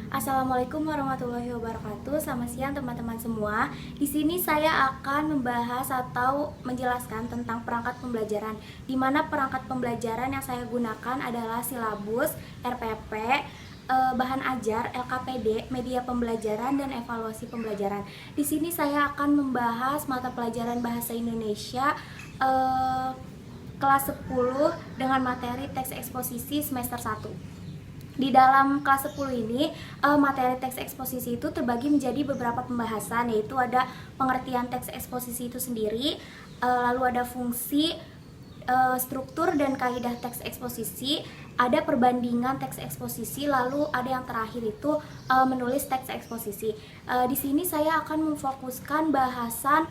Assalamualaikum warahmatullahi wabarakatuh. Selamat siang teman-teman semua. Di sini saya akan membahas atau menjelaskan tentang perangkat pembelajaran. Di mana perangkat pembelajaran yang saya gunakan adalah silabus, RPP, bahan ajar, LKPD, media pembelajaran, dan evaluasi pembelajaran. Di sini saya akan membahas mata pelajaran bahasa Indonesia kelas 10 dengan materi teks eksposisi semester 1. Di dalam kelas 10 ini, materi teks eksposisi itu terbagi menjadi beberapa pembahasan, yaitu ada pengertian teks eksposisi itu sendiri, lalu ada fungsi, struktur dan kaidah teks eksposisi, ada perbandingan teks eksposisi, lalu ada yang terakhir itu menulis teks eksposisi. Di sini saya akan memfokuskan bahasan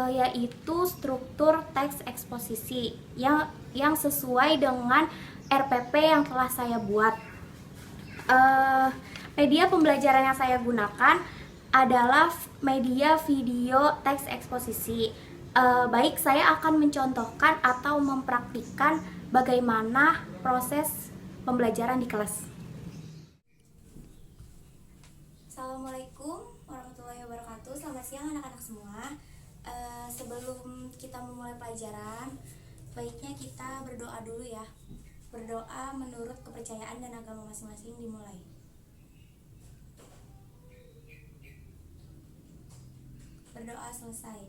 yaitu struktur teks eksposisi yang sesuai dengan RPP yang telah saya buat. Media pembelajaran yang saya gunakan adalah media video teks eksposisi. Baik, saya akan mencontohkan atau mempraktikkan bagaimana proses pembelajaran di kelas. Assalamualaikum warahmatullahi wabarakatuh. Selamat siang anak-anak semua. Sebelum kita memulai pelajaran, baiknya kita berdoa dulu ya. Berdoa menurut kepercayaan dan agama masing-masing dimulai. Berdoa selesai.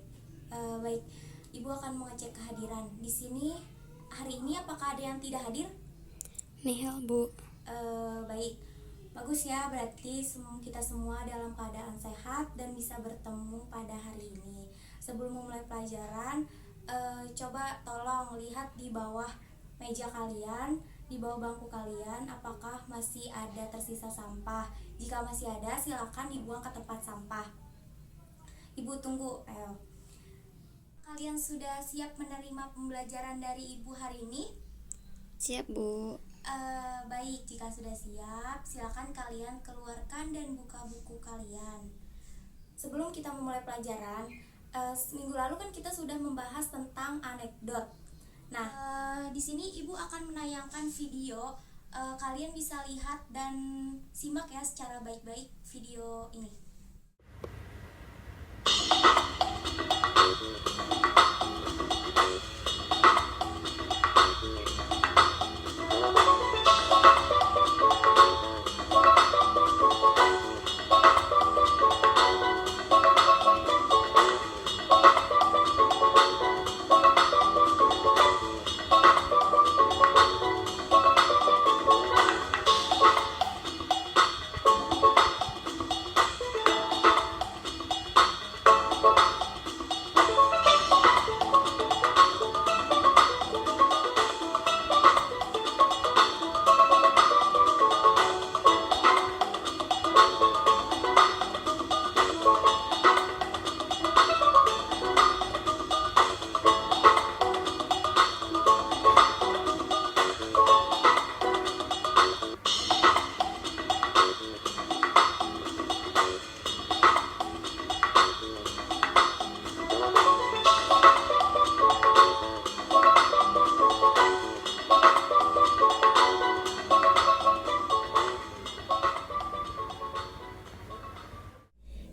Baik, Ibu akan mengecek kehadiran. Di sini hari ini apakah ada yang tidak hadir? Nihil, Bu. Baik, bagus ya. Berarti kita semua dalam keadaan sehat dan bisa bertemu pada hari ini. Sebelum memulai pelajaran, coba tolong lihat di bawah meja kalian, di bawah bangku kalian, apakah masih ada tersisa sampah. Jika masih ada, silakan dibuang ke tempat sampah. Ibu tunggu. Kalian sudah siap menerima pembelajaran dari Ibu hari ini? Siap, Bu. Baik, jika sudah siap, silakan kalian keluarkan dan buka buku kalian. Sebelum kita memulai pelajaran, minggu lalu kan kita sudah membahas tentang anekdot. Nah, di sini Ibu akan menayangkan video. Kalian bisa lihat dan simak ya secara baik-baik video ini.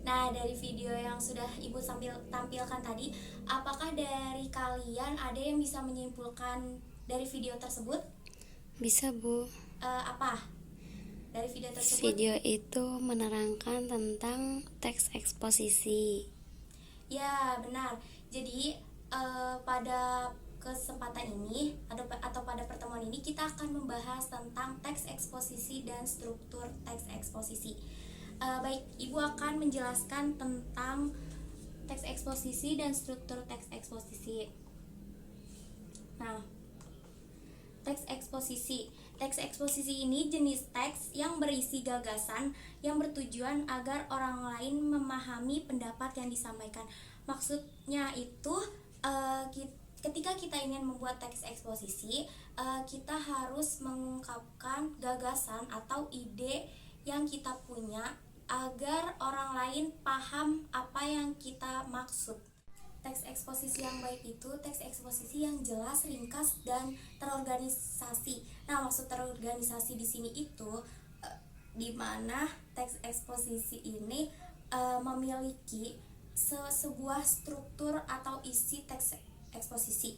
Nah, dari video yang sudah Ibu tampilkan tadi, apakah dari kalian ada yang bisa menyimpulkan dari video tersebut? Bisa, Bu. Apa dari video tersebut? Video itu menerangkan tentang teks eksposisi. Ya, benar. Jadi pada kesempatan ini atau pada pertemuan ini kita akan membahas tentang teks eksposisi dan struktur teks eksposisi. Baik, Ibu akan menjelaskan tentang teks eksposisi dan struktur teks eksposisi. Nah, teks eksposisi. Teks eksposisi ini jenis teks yang berisi gagasan yang bertujuan agar orang lain memahami pendapat yang disampaikan. Maksudnya itu, ketika kita ingin membuat teks eksposisi, kita harus mengungkapkan gagasan atau ide yang kita punya agar orang lain paham apa yang kita maksud. Teks eksposisi yang baik itu teks eksposisi yang jelas, ringkas, dan terorganisasi. Nah, maksud terorganisasi di sini itu di mana teks eksposisi ini memiliki sebuah struktur atau isi teks eksposisi.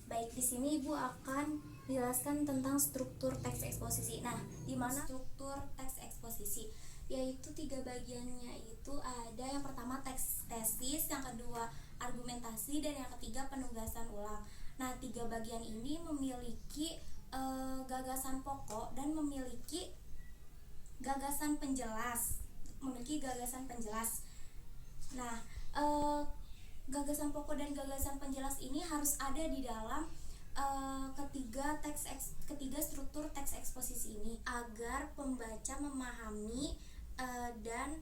Baik, di sini Ibu akan jelaskan tentang struktur teks eksposisi. Nah, di mana struktur teks eksposisi? Yaitu 3 bagiannya, itu ada yang pertama teks tesis, yang kedua argumentasi, dan yang ketiga penugasan ulang. Nah, 3 bagian ini memiliki gagasan pokok dan memiliki gagasan penjelas. Nah, gagasan pokok dan gagasan penjelas ini harus ada di dalam ketiga struktur teks eksposisi ini agar pembaca memahami dan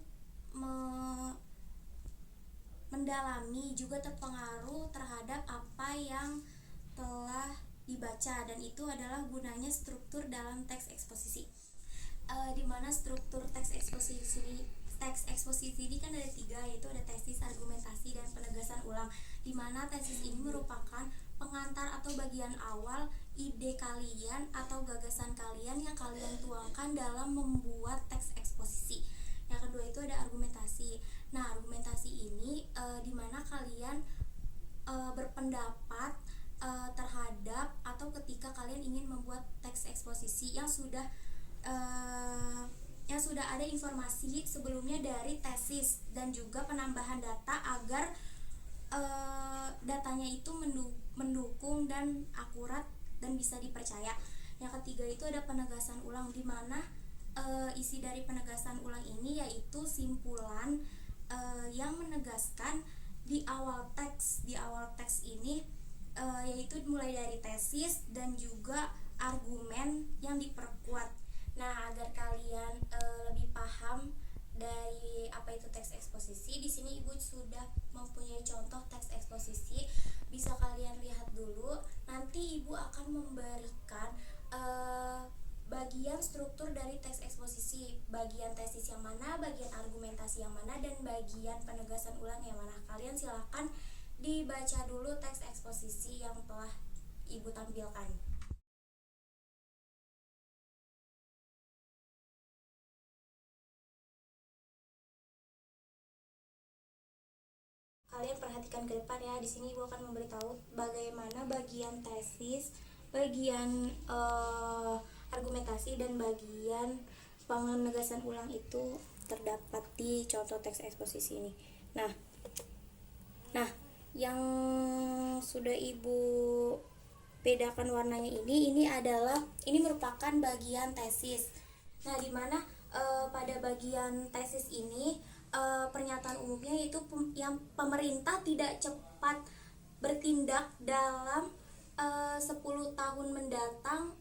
mendalami, juga terpengaruh terhadap apa yang telah dibaca, dan itu adalah gunanya struktur dalam teks eksposisi. Di mana struktur teks eksposisi ini kan ada 3, yaitu ada tesis, argumentasi, dan penegasan ulang. Di mana tesis ini merupakan pengantar atau bagian awal ide kalian atau gagasan kalian yang kalian tuangkan dalam membuat teks eksposisi. Yang kedua itu ada argumentasi. Nah, argumentasi ini di mana kalian berpendapat terhadap atau ketika kalian ingin membuat teks eksposisi yang sudah ada informasi sebelumnya dari tesis, dan juga penambahan data agar datanya itu mendukung dan akurat dan bisa dipercaya. Yang ketiga itu ada penegasan ulang, di mana isi dari penegasan ulang ini yaitu simpulan yang menegaskan di awal teks ini, yaitu mulai dari tesis dan juga argumen yang diperkuat. Nah, agar kalian lebih paham dari apa itu teks eksposisi, di sini Ibu sudah mempunyai contoh teks eksposisi. Bisa kalian lihat dulu. Nanti Ibu akan memberikan bagian struktur dari teks eksposisi, bagian tesis yang mana, bagian argumentasi yang mana, dan bagian penegasan ulang yang mana. Kalian silakan dibaca dulu teks eksposisi yang telah Ibu tampilkan. Kalian perhatikan ke depan ya. Di sini Ibu akan memberitahu bagaimana bagian tesis, bagian argumentasi, dan bagian penegasan ulang itu terdapat di contoh teks eksposisi ini. Nah, yang sudah Ibu bedakan warnanya ini merupakan bagian tesis. Nah, di mana pada bagian tesis ini pernyataan umumnya yaitu yang pemerintah tidak cepat bertindak dalam 10 tahun mendatang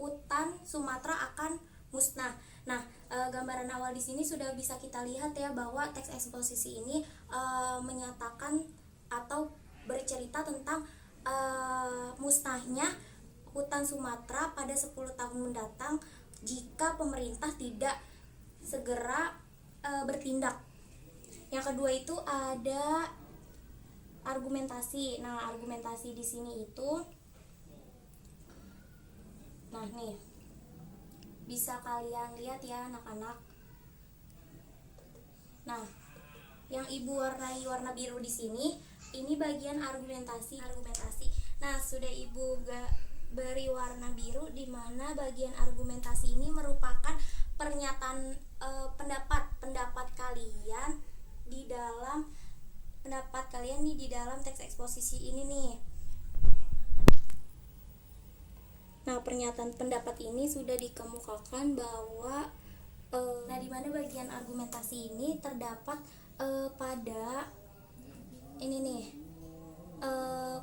hutan Sumatera akan musnah. Nah, gambaran awal di sini sudah bisa kita lihat ya, bahwa teks eksposisi ini menyatakan atau bercerita tentang musnahnya hutan Sumatera pada 10 tahun mendatang jika pemerintah tidak segera bertindak. Yang kedua itu ada argumentasi. Nah, argumentasi di sini itu, nah nih, bisa kalian lihat ya anak-anak. Nah, yang Ibu warnai warna biru di sini, ini bagian argumentasi. Nah, sudah Ibu beri warna biru, di mana bagian argumentasi ini merupakan pernyataan pendapat kalian di dalam teks eksposisi ini nih. Nah, pernyataan pendapat ini sudah dikemukakan bahwa di mana bagian argumentasi ini terdapat pada ini nih,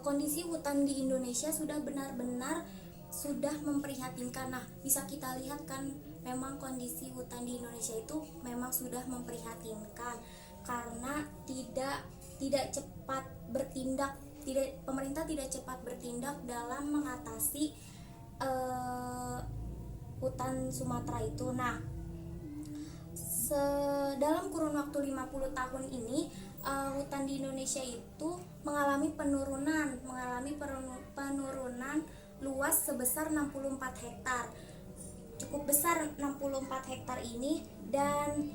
kondisi hutan di Indonesia sudah benar-benar sudah memprihatinkan. Nah, bisa kita lihat kan, memang kondisi hutan di Indonesia itu memang sudah memprihatinkan karena tidak cepat bertindak, pemerintah tidak cepat bertindak dalam mengatasi hutan Sumatera itu. Nah, dalam kurun waktu 50 tahun ini hutan di Indonesia itu mengalami penurunan luas sebesar 64 hektar. cukup besar 64 hektar ini, dan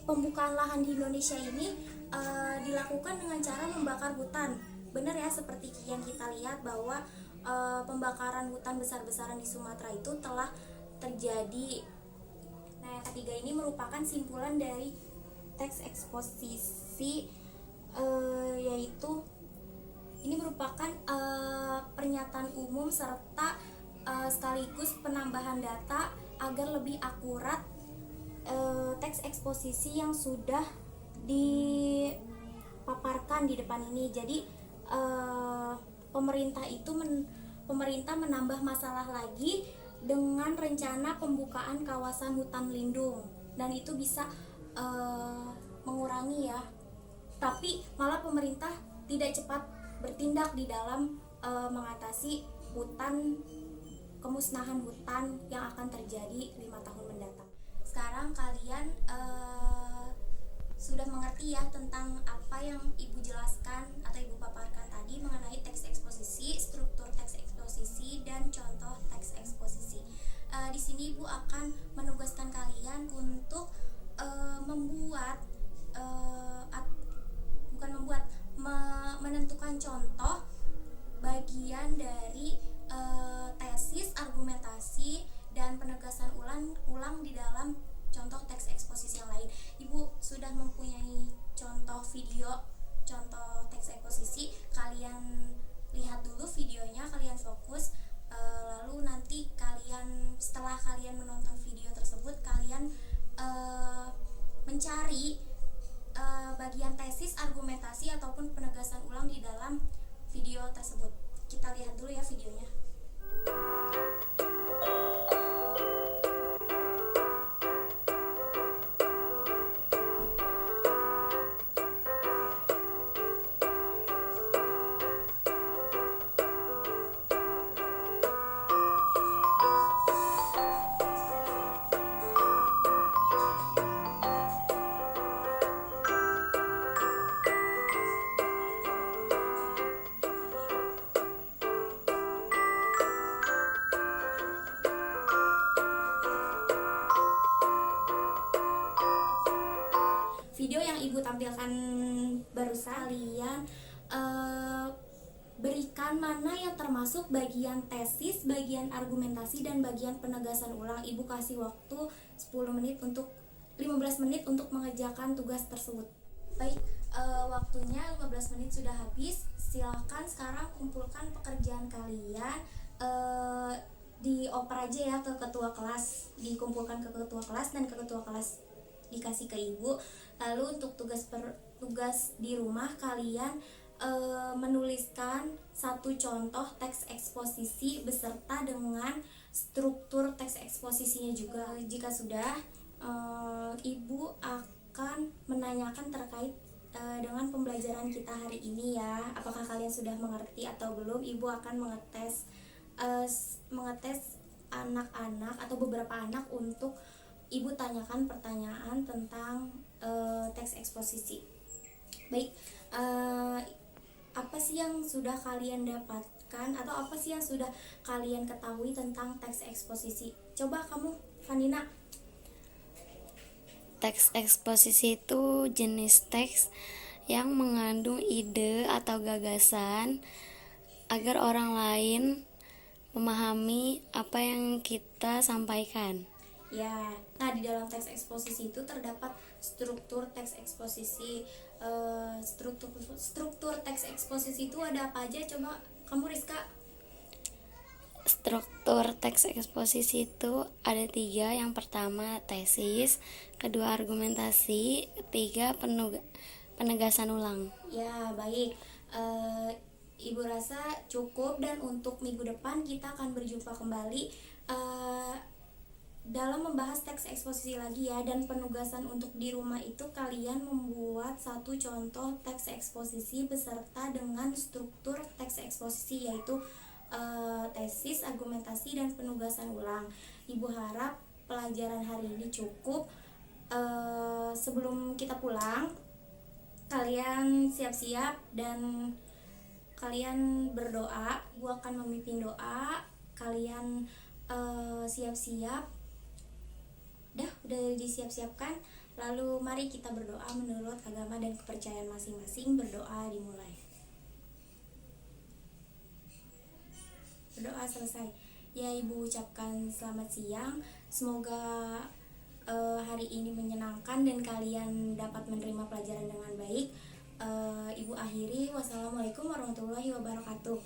pembukaan lahan di Indonesia ini dilakukan dengan cara membakar hutan. Benar ya, seperti yang kita lihat bahwa pembakaran hutan besar-besaran di Sumatera itu telah terjadi. Nah, yang ketiga ini merupakan simpulan dari teks eksposisi, yaitu ini merupakan pernyataan umum serta sekaligus penambahan data agar lebih akurat teks eksposisi yang sudah dipaparkan di depan ini. Jadi pemerintah menambah masalah lagi dengan rencana pembukaan kawasan hutan lindung, dan itu bisa mengurangi ya. Tapi malah pemerintah tidak cepat bertindak di dalam mengatasi kemusnahan hutan yang akan terjadi 5 tahun mendatang. Sekarang kalian sudah mengerti ya tentang apa yang Ibu jelaskan atau Ibu paparkan tadi mengenai teks eksposisi, struktur teks eksposisi, dan contoh teks eksposisi. Di sini Ibu akan menugaskan kalian untuk menentukan contoh bagian dari tesis, argumentasi, dan penegasan ulang di dalam contoh teks eksposisi yang lain. Ibu sudah mempunyai contoh video, contoh teks eksposisi. Kalian lihat dulu videonya, kalian fokus, lalu nanti setelah kalian menonton video tersebut, kalian mencari bagian tesis, argumentasi, ataupun penegasan ulang di dalam video tersebut. Kita lihat dulu ya videonya. Video yang Ibu tampilkan barusan, kalian berikan mana yang termasuk bagian tesis, bagian argumentasi, dan bagian penegasan ulang. Ibu kasih waktu 15 menit untuk mengerjakan tugas tersebut. Baik, waktunya 15 menit sudah habis. Silakan sekarang kumpulkan pekerjaan kalian, dioper aja ya ke ketua kelas, dikumpulkan ke ketua kelas, dan ke ketua kelas dikasih ke Ibu. Lalu untuk tugas di rumah, kalian menuliskan satu contoh teks eksposisi beserta dengan struktur teks eksposisinya juga. Jika sudah, Ibu akan menanyakan terkait dengan pembelajaran kita hari ini ya. Apakah kalian sudah mengerti atau belum? Ibu akan mengetes anak-anak atau beberapa anak untuk Ibu tanyakan pertanyaan tentang teks eksposisi. Baik, apa sih yang sudah kalian dapatkan atau apa sih yang sudah kalian ketahui tentang teks eksposisi? Coba kamu, Vanina. Teks eksposisi itu jenis teks yang mengandung ide atau gagasan agar orang lain memahami apa yang kita sampaikan. Ya, nah di dalam teks eksposisi itu terdapat struktur teks eksposisi. Struktur teks eksposisi itu ada apa aja? Coba kamu, Rizka. Struktur teks eksposisi itu ada 3. Yang pertama tesis, kedua argumentasi, ketiga penegasan ulang. Ya, baik. Ibu rasa cukup, dan untuk minggu depan kita akan berjumpa kembali dalam membahas teks eksposisi lagi ya. Dan penugasan untuk di rumah itu kalian membuat satu contoh teks eksposisi beserta dengan struktur teks eksposisi, yaitu tesis, argumentasi, dan penugasan ulang. Ibu harap pelajaran hari ini cukup. Sebelum kita pulang, kalian siap-siap dan kalian berdoa. Ibu akan memimpin doa. Kalian siap-siap. Udah disiap-siapkan. Lalu mari kita berdoa menurut agama dan kepercayaan masing-masing. Berdoa dimulai. Berdoa selesai. Ya, Ibu ucapkan selamat siang. Semoga hari ini menyenangkan dan kalian dapat menerima pelajaran dengan baik. Ibu akhiri. Wassalamualaikum warahmatullahi wabarakatuh.